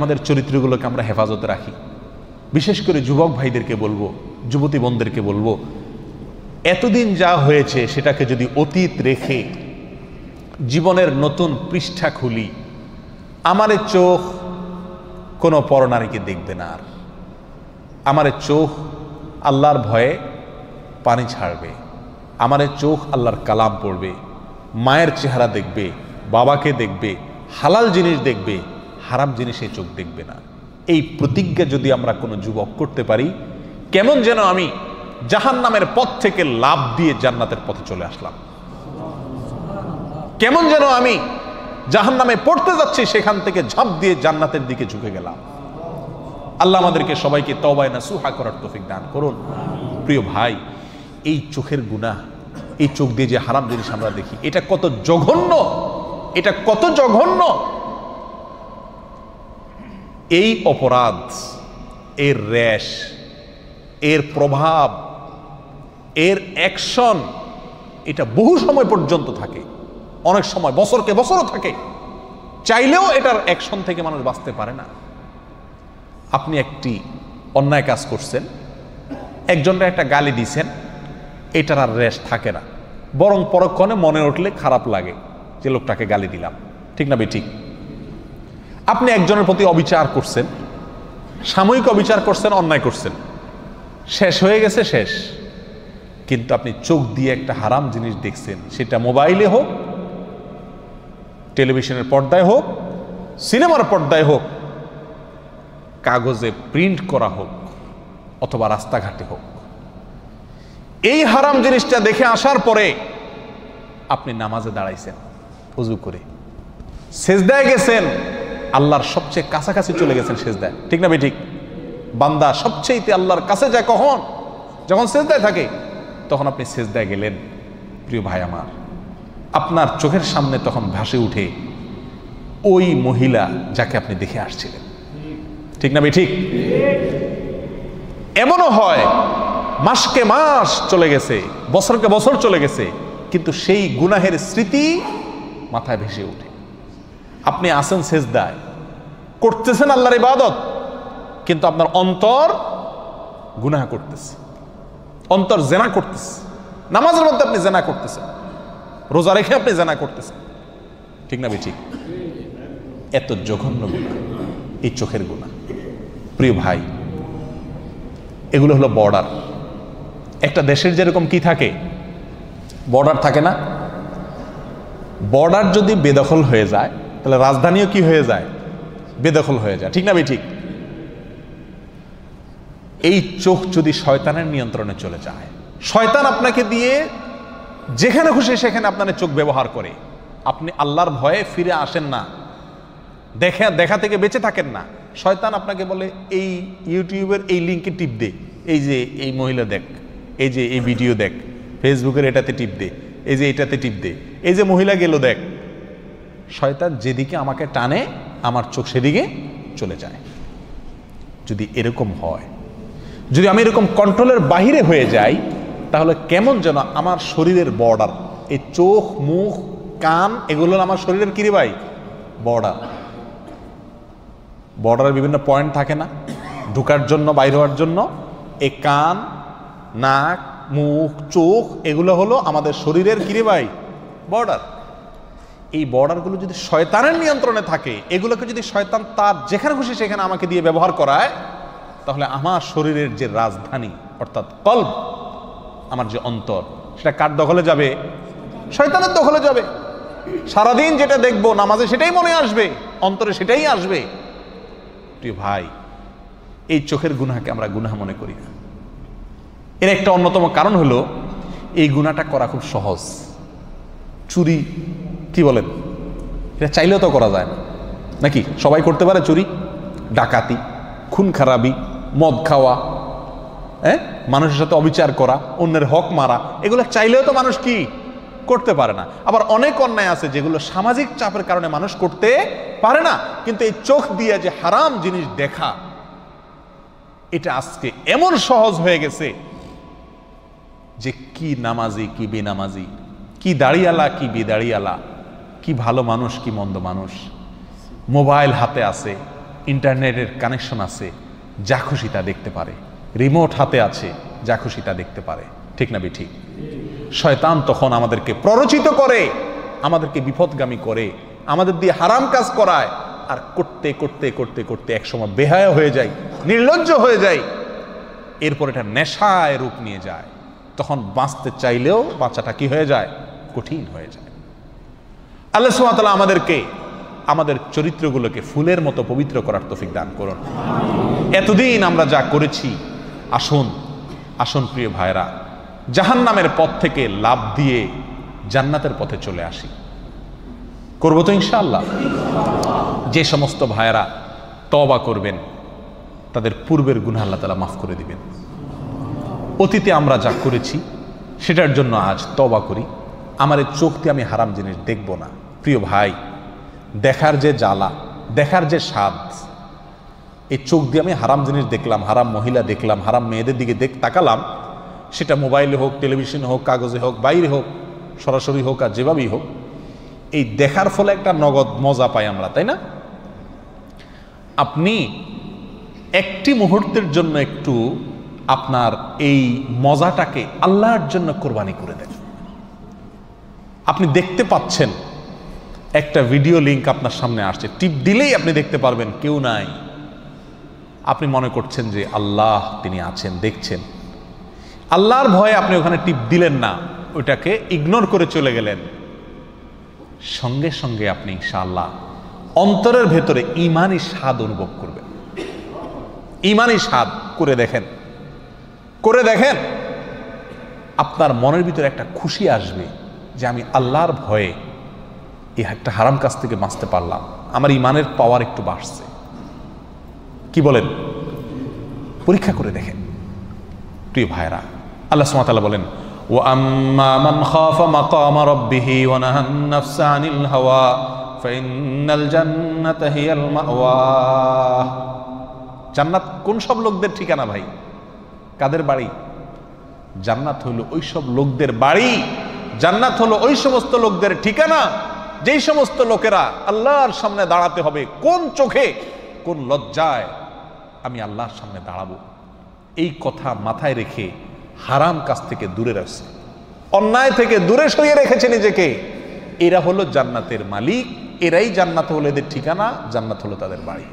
আমাদের চরিত্রগুলোকে আমরা হেফাজতে রাখি। বিশেষ করে যুবক ভাইদেরকে বলবো, যুবতী বোনদেরকে বলবো, এতদিন যা হয়েছে সেটাকে যদি অতীত রেখে জীবনের নতুন পৃষ্ঠা খুলি, আমার চোখ কোনো পরনারীকে দেখবে না, আর আমার চোখ আল্লাহর ভয়ে পানি ছাড়বে, আমার চোখ আল্লাহর কালাম পড়বে, মায়ের চেহারা দেখবে, বাবাকে দেখবে, হালাল জিনিস দেখবে, হারাম জিনিসে চোখ দেখবে না। এই প্রতিজ্ঞা যদি আমরা কোনো যুবক করতে পারি, কেমন যেন আমি জাহান্নামের পথ থেকে লাফ দিয়ে জান্নাতের পথে চলে আসলাম, কেমন যেন আমি জাহান্নামে পড়তে যাচ্ছি সেখান থেকে ঝাঁপ দিয়ে জান্নাতের দিকে ঝুঁকে গেলাম। আল্লাহ আমাদেরকে সবাইকে তওবায়ে নাসুহা করার তৌফিক দান করুন। প্রিয় ভাই, এই চোখের গুনাহ, এই চোখ দিয়ে যে হারাম জিনিস আমরা দেখি, এটা কত জঘন্য, এটা কত জঘন্য। এই অপরাধ, এর রেশ, এর প্রভাব, এর অ্যাকশন, এটা বহু সময় পর্যন্ত থাকে, অনেক সময় বছরকে বছরও থাকে। চাইলেও এটার অ্যাকশন থেকে মানুষ বাঁচতে পারে না। আপনি একটি অন্যায় কাজ করছেন, একজনকে একটা গালি দিছেন, এটার আর রেশ থাকে না, বরং পরক্ষণে মনে উঠলে খারাপ লাগে যে লোকটাকে গালি দিলাম, ঠিক না বেঠিক? আপনি একজনের প্রতি অবিচার করছেন, সাময়িক অবিচার করছেন, অন্যায় করছেন, শেষ হয়ে গেছে, শেষ। কিন্তু আপনি চোখ দিয়ে একটা হারাম জিনিস দেখছেন, সেটা মোবাইলে হোক, টেলিভিশনের পর্দায় হোক, সিনেমার পর্দায় হোক, কাগজে প্রিন্ট করা হোক, অথবা রাস্তাঘাটে হোক, এই হারাম জিনিসটা দেখে আসার পরে আপনি নামাজে দাঁড়াইছেন, ওযু করে সেজদায় গেছেন, আল্লাহর সবচেয়ে কাছাকাছি চলে গেছেন সেজদায়, ঠিক না বেঠিক? বান্দা সবচেয়ে আল্লাহর কাছে যায় কখন? যখন সেজদায় থাকে, তখন আপনি সেজদায় গেলেন। প্রিয় ভাই আমার, আপনার চোখের সামনে তখন ভাসে উঠে ওই মহিলা যাকে আপনি দেখে আসছিলেন, ঠিক না বেঠিক? এমনও হয় মাসকে মাস চলে গেছে, বছরকে বছর চলে গেছে, কিন্তু সেই গুনাহের স্মৃতি মাথায় ভেসে ওঠে। আপনি আছেন সেজদায়, করতেছেন আল্লাহর ইবাদত, কিন্তু আপনার অন্তর গুনাহ করতেছে, অন্তর জেনা করতেছে। নামাজের মধ্যে আপনি জেনা করতেছেন, রোজা রেখে আপনি জেনা করতেছেন, ঠিক না বেঠিক? এত জঘন্য গুনাহ এই চোখের গুনাহ। প্রিয় ভাই, এগুলো হলো বর্ডার। একটা দেশের যেরকম কি থাকে, বর্ডার থাকে না? বর্ডার যদি বেদখল হয়ে যায়, তাহলে রাজধানীও কি হয়ে যায়? বেদখল হয়ে যায়, ঠিক না বেঠিক? এই চোখ যদি শয়তানের নিয়ন্ত্রণে চলে যায়, শয়তান আপনাকে দিয়ে যেখানে খুশি সেখানে আপনার চোখ ব্যবহার করে, আপনি আল্লাহর ভয়ে ফিরে আসেন না, দেখা থেকে বেঁচে থাকেন না। শয়তান আপনাকে বলে এই ইউটিউবের এই লিঙ্কে টিপ দে, এই যে এই মহিলা দেখ, এই যে এই ভিডিও দেখ, ফেসবুকের এটাতে টিপ দে, এই যে এটাতে টিপ দে, এই যে মহিলা গেল দেখ। শয়তান যেদিকে আমাকে টানে, আমার চোখ সেদিকে চলে যায়। যদি এরকম হয়, যদি আমি এরকম কন্ট্রোলের বাহিরে হয়ে যাই, তাহলে কেমন যেন আমার শরীরের বর্ডার, এই চোখ, মুখ, কান, এগুলো আমার শরীরের কি রে ভাই? বর্ডার। বর্ডারের বিভিন্ন পয়েন্ট থাকে না, ঢোকার জন্য, বাইরে হওয়ার জন্য। এই কান, নাক, মুখ, চোখ, এগুলো হলো আমাদের শরীরের কি রে ভাই? বর্ডার। এই বর্ডারগুলো যদি শয়তানের নিয়ন্ত্রণে থাকে, এগুলোকে যদি শয়তান তার যেখানে খুশি সেখানে আমাকে দিয়ে ব্যবহার করায়, তাহলে আমার শরীরের যে রাজধানী, অর্থাৎ কলব, আমার যে অন্তর, সেটা কার দখলে যাবে? শয়তানের দখলে যাবে। সারাদিন যেটা দেখবো নামাজে সেটাই মনে আসবে, অন্তরে সেটাই আসবে। প্রিয় ভাই, এই চোখের গুনাহকে আমরা গুনাহ মনে করি না। এর একটা অন্যতম কারণ হলো, এই গুনাহটা করা খুব সহজ। চুরি, কি বলেন, এটা চাইলেও তো করা যায় না, নাকি? সবাই করতে পারে চুরি, ডাকাতি, খুন খারাপি, মদ খাওয়া, মানুষের সাথে অবিচার করা, অন্যের হক মারা, এগুলো চাইলেও তো মানুষ কি করতে পারে না। আবার অনেক অন্যায় আছে যেগুলো সামাজিক চাপের কারণে মানুষ করতে পারে না। কিন্তু এই চোখ দিয়ে যে হারাম জিনিস দেখা, এটা আজকে এমন সহজ হয়ে গেছে যে কি নামাজি, কি বেনামাজি, কি দাড়িয়ালা, কি বেদাড়িয়ালা, কি ভালো মানুষ, কি মন্দ মানুষ, মোবাইল হাতে আছে, ইন্টারনেটের কানেকশন আছে, যা খুশি তা দেখতে পারে, রিমোট হাতে আছে, যা খুশি তা দেখতে পারে, ঠিক না ঠিক? শয়তান তখন আমাদেরকে প্ররোচিত করে, আমাদেরকে বিপদগামী করে, আমাদের দিয়ে হারাম কাজ করায়, আর করতে করতে করতে করতে একসময় বেহায়া হয়ে যায়, নির্লজ্জ হয়ে যায়, এরপর এটা নেশায় রূপ নিয়ে যায়। তখন বাঁচতে চাইলেও বাঁচাটা কি হয়ে যায়? কঠিন হয়ে যায়। আল্লাহ সুবহানাহু ওয়া তাআলা আমাদেরকে আমাদের চরিত্রগুলোকে ফুলের মতো পবিত্র করার তৌফিক দান করুন। এতদিন আমরা যা করেছি, আসুন আসুন প্রিয় ভাইরা, জাহান্নামের পথ থেকে লাভ দিয়ে জান্নাতের পথে চলে আসি। করবো তো ইনশাআল্লাহ? যে সমস্ত ভাইরা তওবা করবেন তাদের পূর্বের গুনাহ আল্লাহ তাআলা মাফ করে দিবেন। অতীতে আমরা যা করেছি সেটার জন্য আজ তওবা করি। আমার এই চোখ দিয়ে আমি হারাম জিনিস দেখব না। প্রিয় ভাই, দেখার যে জ্বালা, দেখার যে স্বাদ, এই চোখ দিয়ে আমি হারাম জিনিস দেখলাম, হারাম মহিলা দেখলাম, হারাম মেয়েদের দিকে তাকালাম, সেটা মোবাইলে হোক, টেলিভিশনে হোক, কাগজে হোক, বাইরে হোক, সরাসরি হোক, আর যেভাবেই হোক, এই দেখার ফলে একটা নগদ মজা পাই আমরা, তাই না? আপনি একটি মুহূর্তের জন্য একটু আপনার এই মজাটাকে আল্লাহর জন্য কোরবানি করে দেন। আপনি দেখতে পাচ্ছেন একটা ভিডিও লিংক আপনার সামনে আসছে, টিপ দিলেই আপনি দেখতে পারবেন কেউ নাই। আপনি মনে করছেন যে আল্লাহ তিনি আছেন, দেখছেন। আল্লাহর ভয়ে আপনি ওখানে টিপ দিলেন না, ওইটাকে ইগনোর করে চলে গেলেন। সঙ্গে সঙ্গে আপনি ইনশাআল্লাহ অন্তরের ভেতরে ঈমানি স্বাদ অনুভব করবেন। ঈমানি স্বাদ করে দেখেন, করে দেখেন, আপনার মনের ভিতরে একটা খুশি আসবে যে আমি আল্লাহর ভয়ে এই একটা হারাম কাজ থেকে বাঁচতে পারলাম, আমার ঈমানের পাওয়ার একটু বাড়ছে। কি বলেন? পরীক্ষা করে দেখেন প্রিয় ভাইরা। আল্লাহ সুবহানাহু ওয়া তাআলা বলেন, ওয়া আম্মা মান খাফা মাকামা রাব্বিহি ওয়া নাহান নাফসা আনিল হাওয়া ফাইন্নাল জান্নাতা হিয়াল মাওয়া। জান্নাত কোন সব লোকদের ঠিকানা ভাই? কাদের বাড়ি? জান্নাত হলো ওই সব লোকদের বাড়ি, জান্নাত হলো ওই সমস্ত লোকদের ঠিকানা যেই সমস্ত লোকেরা আল্লাহর সামনে দাঁড়াতে হবে। কোন চোখে, কোন লজ্জায় আমি আল্লাহর সামনে দাঁড়াবো, এই কথা মাথায় রেখে হারাম কাজ থেকে দূরে রাখছে, অন্যায় থেকে দূরে সরিয়ে রেখেছে নিজেকে। এরা হলো জান্নাতের মালিক, এরাই জান্নাত হলো এদের ঠিকানা, জান্নাত হলো তাদের বাড়ি।